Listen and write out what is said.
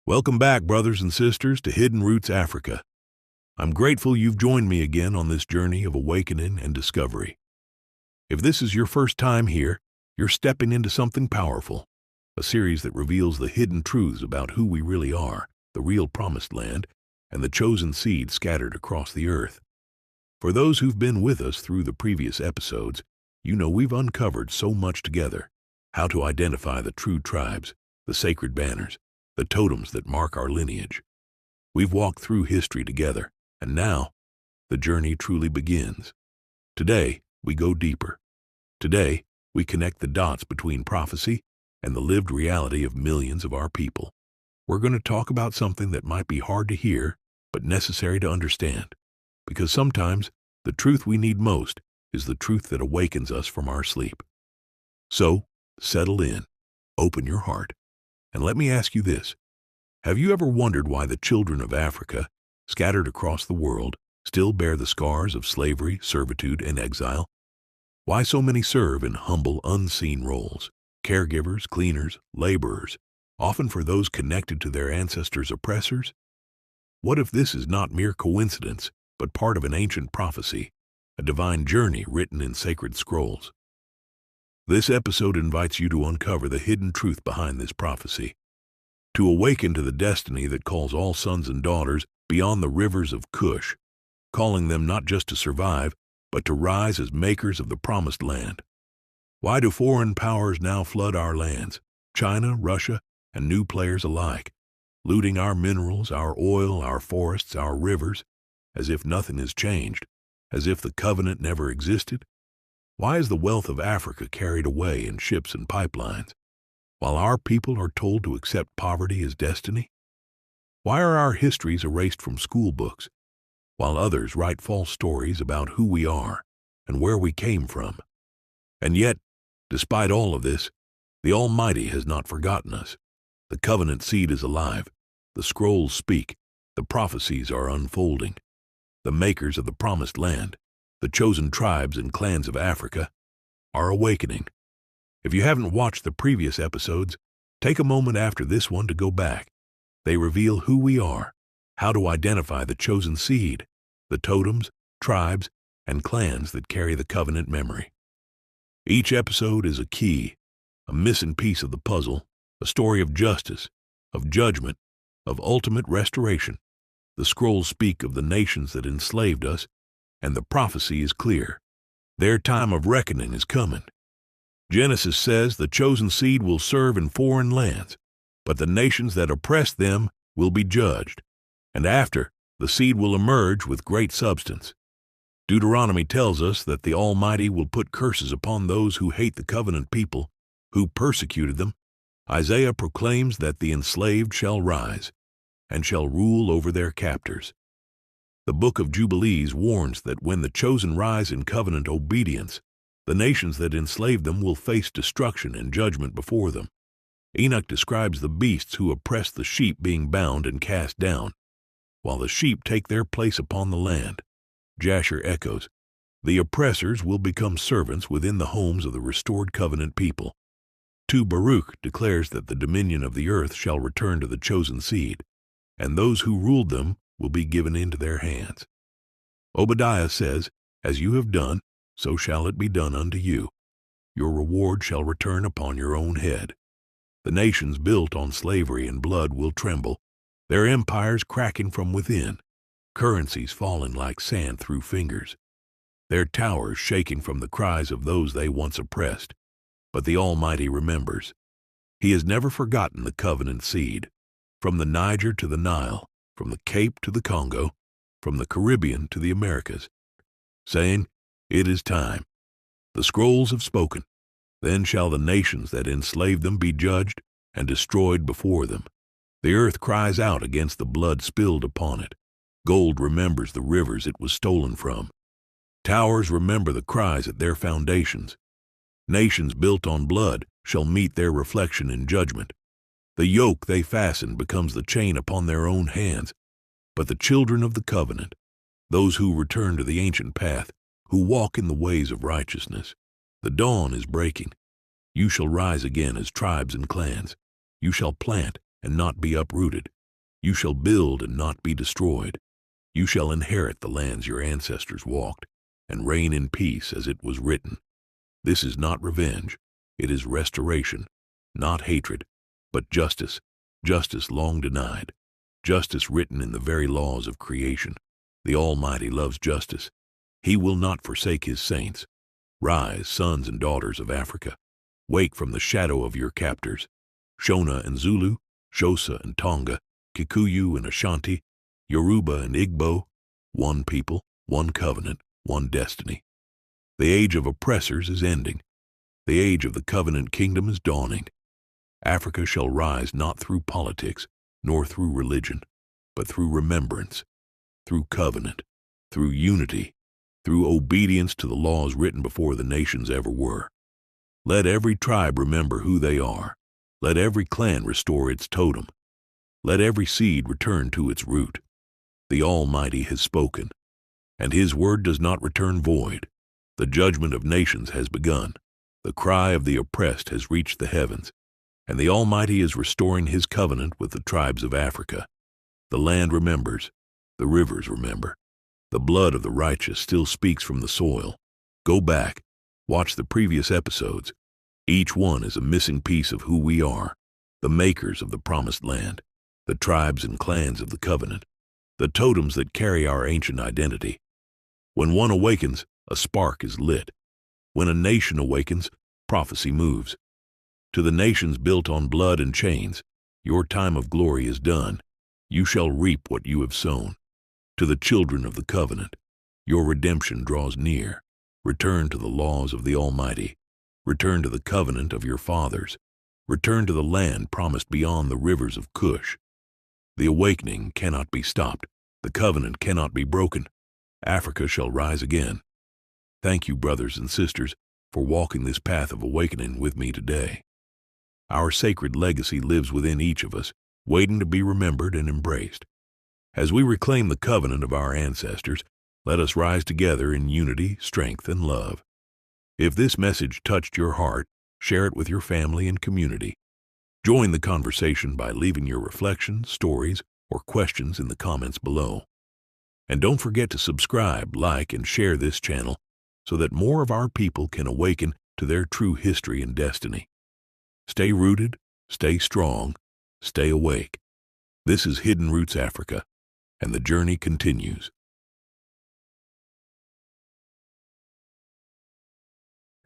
Welcome back, brothers and sisters, to Hidden Roots Africa. I'm grateful you've joined me again on this journey of awakening and discovery. If this is your first time here, you're stepping into something powerful, a series that reveals the hidden truths about who we really are, the real promised land, and the chosen seed scattered across the earth. For those who've been with us through the previous episodes, you know we've uncovered so much together: how to identify the true tribes, the sacred banners, the totems that mark our lineage. We've walked through history together, and now the journey truly begins. Today, we go deeper. Today, we connect the dots between prophecy and the lived reality of millions of our people. We're going to talk about something that might be hard to hear, but necessary to understand, because sometimes the truth we need most is the truth that awakens us from our sleep. So, settle in, open your heart, and let me ask you this. Have you ever wondered why the children of Africa, scattered across the world, still bear the scars of slavery, servitude, and exile? Why so many serve in humble, unseen roles: caregivers, cleaners, laborers, often for those connected to their ancestors' oppressors? What if this is not mere coincidence, but part of an ancient prophecy, a divine journey written in sacred scrolls? This episode invites you to uncover the hidden truth behind this prophecy, to awaken to the destiny that calls all sons and daughters beyond the rivers of Cush, calling them not just to survive, but to rise as makers of the promised land. Why do foreign powers now flood our lands, China, Russia, and new players alike, looting our minerals, our oil, our forests, our rivers, as if nothing has changed, as if the covenant never existed? Why is the wealth of Africa carried away in ships and pipelines, while our people are told to accept poverty as destiny? Why are our histories erased from school books, while others write false stories about who we are and where we came from? And yet, despite all of this, the Almighty has not forgotten us. The covenant seed is alive. The scrolls speak. The prophecies are unfolding. The makers of the promised land, the chosen tribes and clans of Africa, are awakening. If you haven't watched the previous episodes, take a moment after this one to go back. They reveal who we are, how to identify the chosen seed, the totems, tribes, and clans that carry the covenant memory. Each episode is a key, a missing piece of the puzzle, a story of justice, of judgment, of ultimate restoration. The scrolls speak of the nations that enslaved us, and the prophecy is clear: their time of reckoning is coming. Genesis says the chosen seed will serve in foreign lands, but the nations that oppress them will be judged, and after, the seed will emerge with great substance. Deuteronomy tells us that the Almighty will put curses upon those who hate the covenant people, who persecuted them. Isaiah proclaims that the enslaved shall rise, and shall rule over their captors. The Book of Jubilees warns that when the chosen rise in covenant obedience, the nations that enslaved them will face destruction and judgment before them. Enoch describes the beasts who oppress the sheep being bound and cast down, while the sheep take their place upon the land. Jasher echoes, the oppressors will become servants within the homes of the restored covenant people. 2 Baruch declares that the dominion of the earth shall return to the chosen seed, and those who ruled them will be given into their hands. Obadiah says, as you have done, so shall it be done unto you. Your reward shall return upon your own head. The nations built on slavery and blood will tremble, their empires cracking from within, currencies falling like sand through fingers, their towers shaking from the cries of those they once oppressed. But the Almighty remembers. He has never forgotten the covenant seed. From the Niger to the Nile, from the Cape to the Congo, from the Caribbean to the Americas, saying, it is time. The scrolls have spoken. Then shall the nations that enslaved them be judged and destroyed before them. The earth cries out against the blood spilled upon it. Gold remembers the rivers it was stolen from. Towers remember the cries at their foundations. Nations built on blood shall meet their reflection in judgment. The yoke they fasten becomes the chain upon their own hands. But the children of the covenant, those who return to the ancient path, who walk in the ways of righteousness, the dawn is breaking. You shall rise again as tribes and clans. You shall plant and not be uprooted. You shall build and not be destroyed. You shall inherit the lands your ancestors walked, and reign in peace as it was written. This is not revenge, it is restoration, not hatred, but justice, justice long denied, justice written in the very laws of creation. The Almighty loves justice. He will not forsake his saints. Rise, sons and daughters of Africa. Wake from the shadow of your captors. Shona and Zulu, Xhosa and Tonga, Kikuyu and Ashanti, Yoruba and Igbo, one people, one covenant, one destiny. The age of oppressors is ending. The age of the covenant kingdom is dawning. Africa shall rise not through politics, nor through religion, but through remembrance, through covenant, through unity, through obedience to the laws written before the nations ever were. Let every tribe remember who they are. Let every clan restore its totem. Let every seed return to its root. The Almighty has spoken, and his word does not return void. The judgment of nations has begun. The cry of the oppressed has reached the heavens, and the Almighty is restoring his covenant with the tribes of Africa. The land remembers, the rivers remember. The blood of the righteous still speaks from the soil. Go back, watch the previous episodes. Each one is a missing piece of who we are, the makers of the promised land, the tribes and clans of the covenant, the totems that carry our ancient identity. When one awakens, a spark is lit. When a nation awakens, prophecy moves. To the nations built on blood and chains, your time of glory is done. You shall reap what you have sown. To the children of the covenant, your redemption draws near. Return to the laws of the Almighty. Return to the covenant of your fathers. Return to the land promised beyond the rivers of Cush. The awakening cannot be stopped. The covenant cannot be broken. Africa shall rise again. Thank you, brothers and sisters, for walking this path of awakening with me today. Our sacred legacy lives within each of us, waiting to be remembered and embraced. As we reclaim the covenant of our ancestors, let us rise together in unity, strength, and love. If this message touched your heart, share it with your family and community. Join the conversation by leaving your reflections, stories, or questions in the comments below. And don't forget to subscribe, like, and share this channel so that more of our people can awaken to their true history and destiny. Stay rooted, stay strong, stay awake. This is Hidden Roots Africa, and the journey continues.